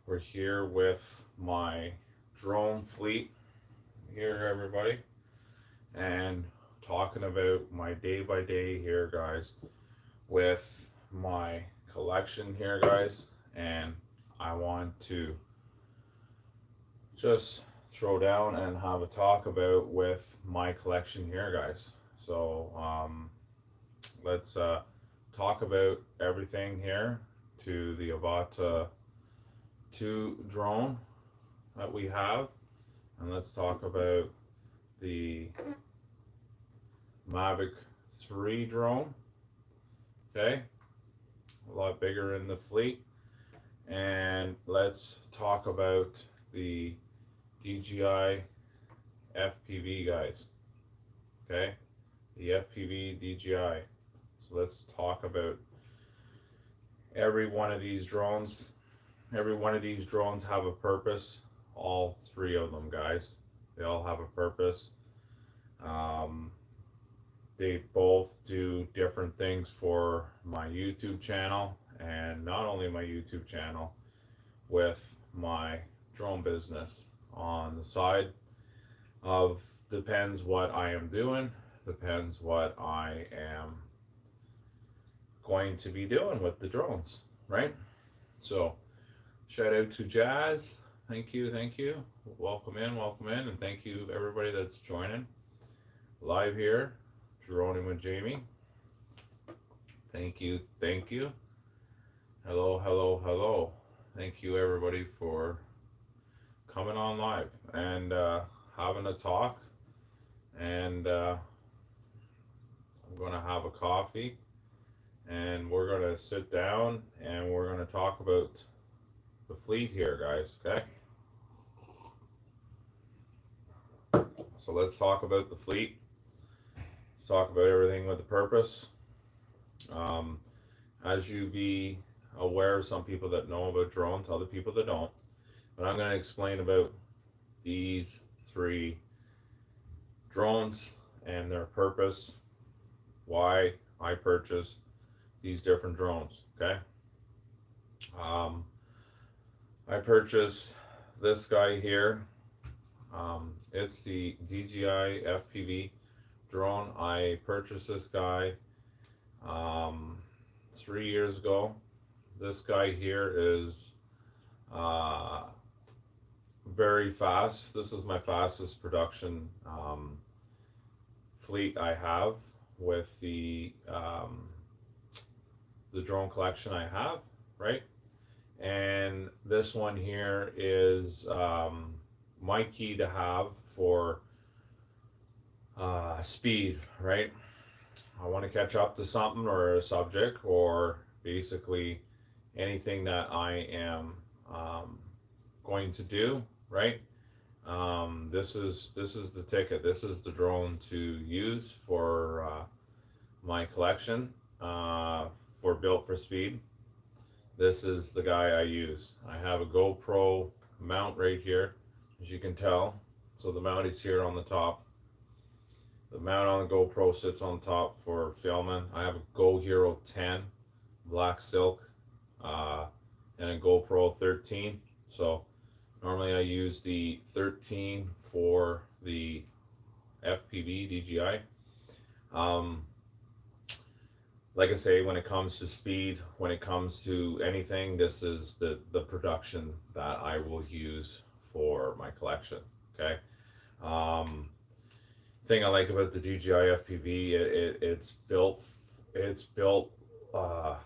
We're here with my drone fleet here, everybody, and talking about my day by day here, guys, with my collection here, guys. And I want to just throw down and have a talk about with my collection here, guys. So let's talk about everything here to the Avata 2 drone that we have, and let's talk about the Mavic 3 drone. Okay, a lot bigger in the fleet. And let's talk about the DJI FPV, guys. Okay, the FPV DJI. So let's talk about every one of these drones. Every one of these drones have a purpose. All three of them, guys. They all have a purpose. Um, they both do different things for my YouTube channel, and not only my YouTube channel, with my drone business on the side of, depends what I am doing, depends what I am going to be doing with the drones, right? So shout out to Jazz. Thank you, thank you. Welcome in, and thank you everybody that's joining live here. Droning with Jamie. Thank you, thank you. Hello, hello, hello. Thank you everybody for coming on live and having a talk. And I'm gonna have a coffee, and we're gonna sit down and we're gonna talk about the fleet here, guys. Okay, so let's talk about the fleet. Let's talk about everything with a purpose. um, as you be aware, of some people that know about drones, other people that don't, but I'm going to explain about these three drones and their purpose, why I purchased these different drones. Okay, um, I purchased this guy here. It's the DJI FPV drone. I purchased this guy 3 years ago. This guy here is uh, very fast. This is my fastest production fleet I have with the drone collection I have, right? And this one here is my key to have for speed, right? I want to catch up to something or a subject, or basically anything that I am going to do, right? This is the ticket. This is the drone to use for my collection for Built for Speed. This is the guy I use. I have a GoPro mount right here, as you can tell. So the mount is here on the top. The mount on the GoPro sits on top for filming. I have a Go Hero 10 black silk and a GoPro 13. So normally I use the 13 for the FPV DJI. Like I say, when it comes to speed, when it comes to anything, this is the production that I will use for my collection. Okay. Thing I like about the DJI FPV, it's built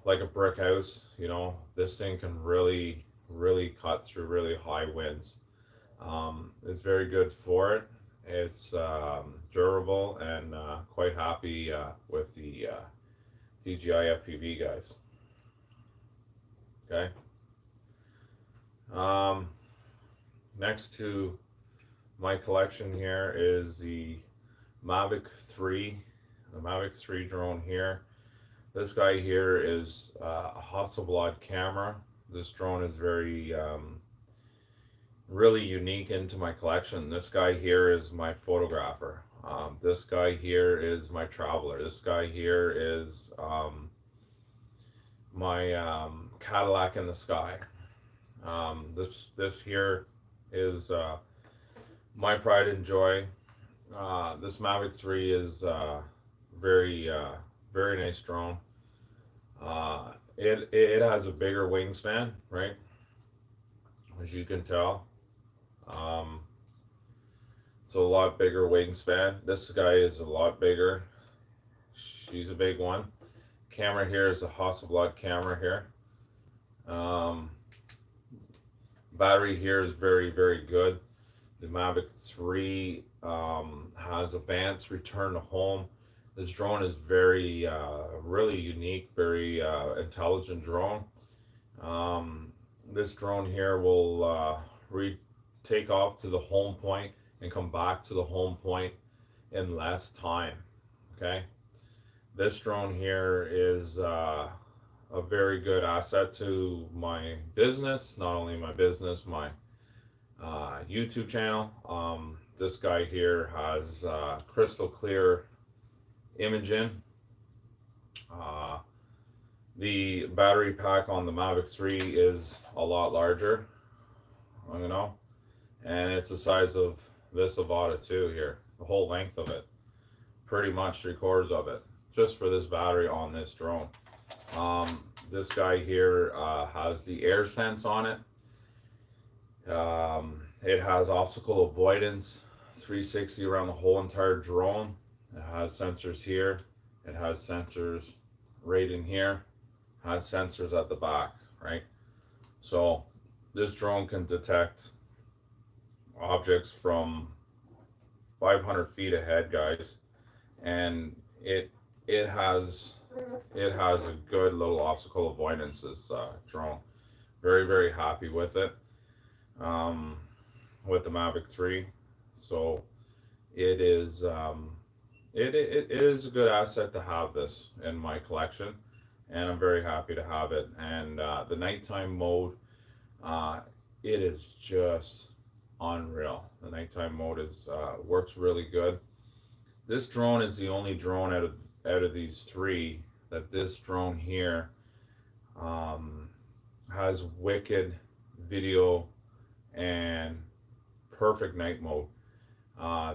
like a brick house. You know, this thing can really cut through really high winds. It's very good for it. It's durable, and quite happy with the DJI FPV, guys. Okay. Next to my collection here is the Mavic 3, the Mavic 3 drone here. This guy here is a Hasselblad camera. This drone is very really unique into my collection. This guy here is my photographer. This guy here is my traveler. This guy here is my Cadillac in the sky. This here is my pride and joy. This Mavic 3 is very very nice drone. It has a bigger wingspan, right? As you can tell, um, it's a lot bigger wingspan. This guy is a lot bigger. She's a big one. Camera here is a Hasselblad camera here. Um, Battery here is very very good. The Mavic 3 has advanced return to home. This drone is very really unique, very intelligent drone. Um, this drone here will take off to the home point and come back to the home point in less time. Okay, this drone here is a very good asset to my business. Not only my business, my YouTube channel. This guy here has crystal clear imaging. Uh, the battery pack on the Mavic 3 is a lot larger, you know, and it's the size of this Avata 2 here, the whole length of it, pretty much 3/4 of it, just for this battery on this drone. This guy here has the air sense on it. It has obstacle avoidance 360 around the whole entire drone. It has sensors here. It has sensors right in here. It has sensors at the back, right? So this drone can detect objects from 500 feet ahead, guys, and it has a good little obstacle avoidance. This drone, very very happy with it. Um, with the Mavic 3. So it is it is a good asset to have this in my collection, and I'm very happy to have it. And the nighttime mode, uh, it is just unreal. The nighttime mode is works really good. This drone is the only drone out of these three that this drone here um, has wicked video and perfect night mode.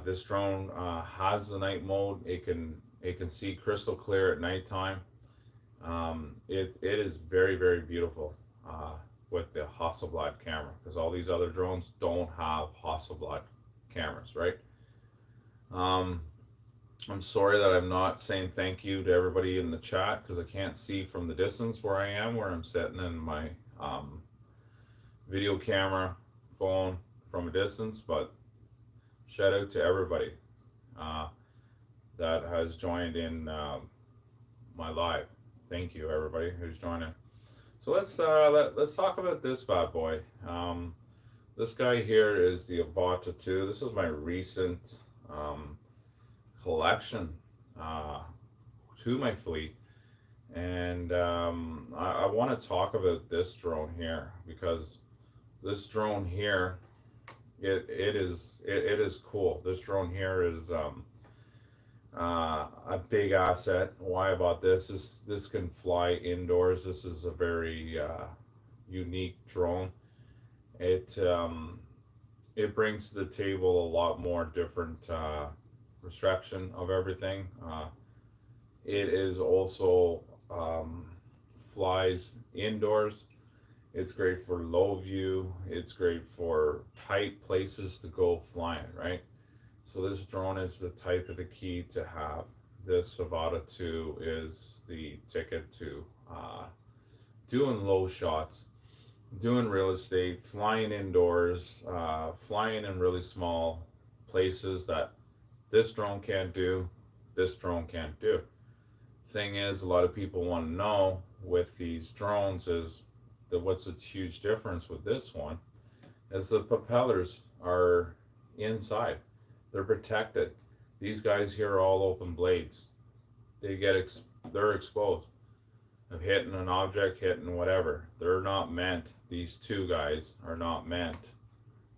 This drone has the night mode. It can see crystal clear at nighttime. It is very very beautiful with the Hasselblad camera, because all these other drones don't have Hasselblad cameras, right? Um, I'm sorry that I'm not saying thank you to everybody in the chat, because I can't see from the distance where I am, where I'm sitting in my video camera phone from a distance. But shout out to everybody uh, that has joined in my live. Thank you, everybody who's joining. So let's talk about this bad boy. This guy here is the Avata 2. This is my recent collection to my fleet, and I want to talk about this drone here, because this drone here, it is cool. This drone here is a big asset. Why about this? This can fly indoors. This is a very unique drone. It it brings to the table a lot more different reception of everything. It is also flies indoors. It's great for low view. It's great for tight places to go flying, right? So this drone is the type of the key to have. This Avata 2 is the ticket to doing low shots, doing real estate, flying indoors, flying in really small places that this drone can't do, this drone can't do. Thing is, a lot of people want to know with these drones is that what's a huge difference with this one is the propellers are inside. They're protected. These guys here are all open blades. They're exposed of hitting an object, hitting whatever. They're not meant. These two guys are not meant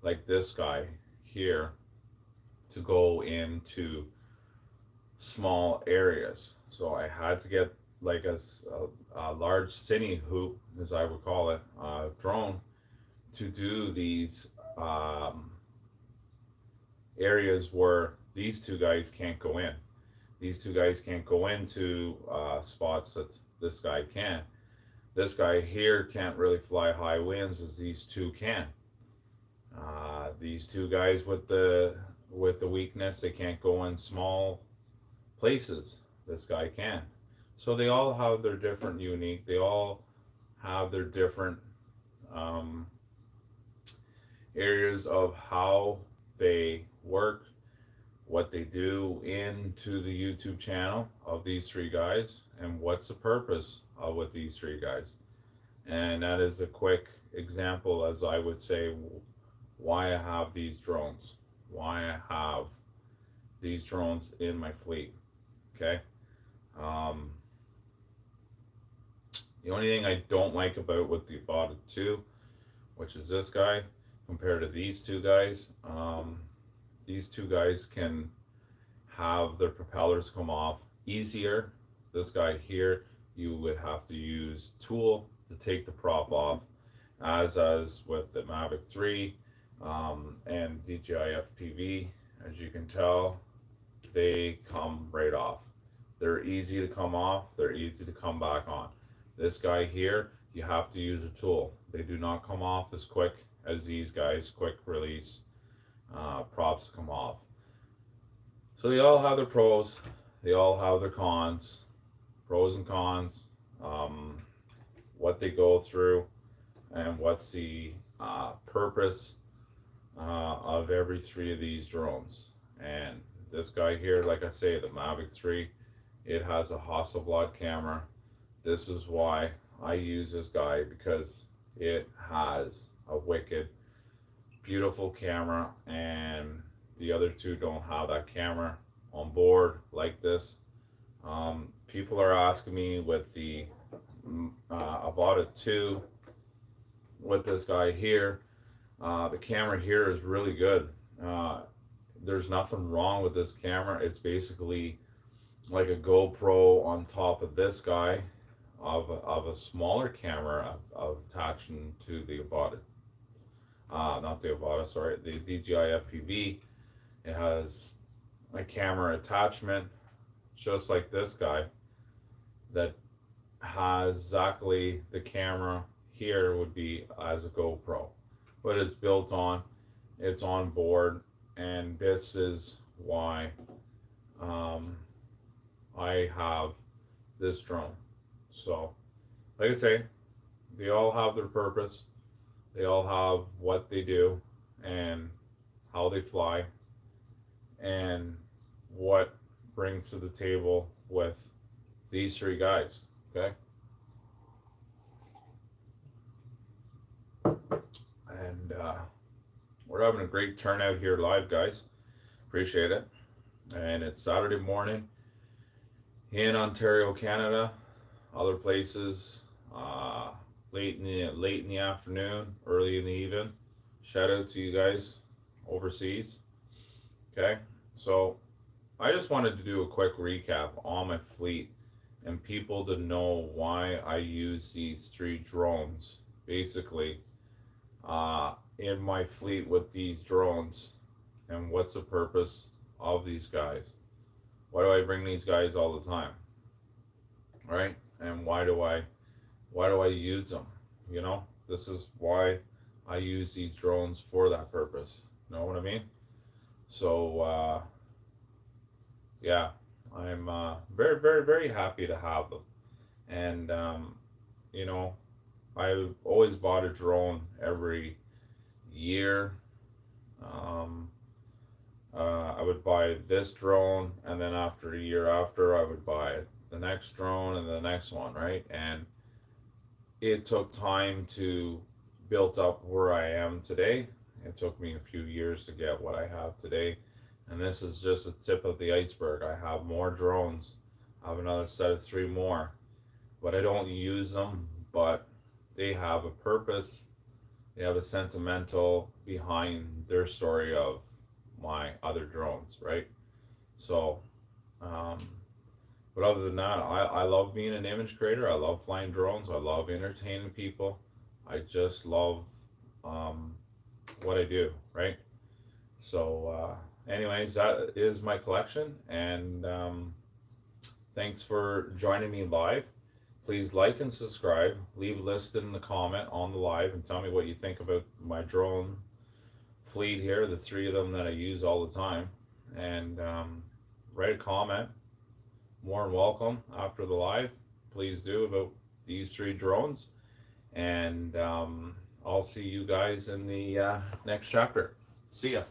like this guy here to go into small areas. So I had to get like a large cine hoop, as I would call it, drone, to do these um, areas where these two guys can't go in. These two guys can't go into spots that this guy can. This guy here can't really fly high winds as these two can. These two guys with the weakness, they can't go in small places. This guy can. So they all have their different unique. They all have their different um, areas of how they work, what they do into the YouTube channel of these three guys, and what's the purpose of with these three guys. And that is a quick example, as I would say, why I have these drones, why I have these drones in my fleet. Okay. Um, the only thing I don't like about with the Bota 2, which is this guy, compared to these two guys can have their propellers come off easier. This guy here, you would have to use tool to take the prop off, as with the Mavic 3 and DJI FPV. As you can tell, they come right off. They're easy to come off, they're easy to come back on. This guy here, you have to use a tool. They do not come off as quick as these guys, quick release props come off. So they all have their pros, they all have their cons, pros and cons, um, what they go through, and what's the purpose of every three of these drones. And this guy here, like I say, the Mavic 3, it has a Hasselblad camera. This is why I use this guy, because it has a wicked, beautiful camera, and the other two don't have that camera on board like this. People are asking me with the Avata 2, with this guy here, the camera here is really good. There's nothing wrong with this camera. It's basically like a GoPro on top of this guy, of a smaller camera of attaching to the Avata. Not the Avata, sorry, the DJI FPV. It has a camera attachment just like this guy that has exactly the camera here would be as a GoPro, but it's built on, it's on board, and this is why I have this drone. So, like I say, they all have their purpose, they all have what they do, and how they fly, and what brings to the table with these three guys. Okay. And we're having a great turnout here live, guys. Appreciate it. And it's Saturday morning in Ontario, Canada. Other places, late in the afternoon, early in the evening. Shout out to you guys overseas. Okay, so I just wanted to do a quick recap on my fleet and people to know why I use these three drones. Basically, in my fleet with these drones, and what's the purpose of these guys? Why do I bring these guys all the time? Right? And why do I use them? You know, this is why I use these drones for that purpose. Know what I mean? So yeah, I'm very, very, very happy to have them. And you know, I always bought a drone every year. Um, I would buy this drone, and then after a year after, I would buy the next drone and the next one, right? And it took time to build up where I am today. It took me a few years to get what I have today. And this is just a tip of the iceberg. I have more drones. I have another set of three more, but I don't use them. But they have a purpose. They have a sentimental behind their story of my other drones, right? So, um, but other than that, I love being an image creator. I love flying drones. I love entertaining people. I just love what I do, right? So, anyways, that is my collection, and thanks for joining me live. Please like and subscribe. Leave a list in the comment on the live and tell me what you think about my drone fleet here, the three of them that I use all the time. And write a comment. More than welcome after the live. Please do about these three drones. And I'll see you guys in the next chapter. See ya.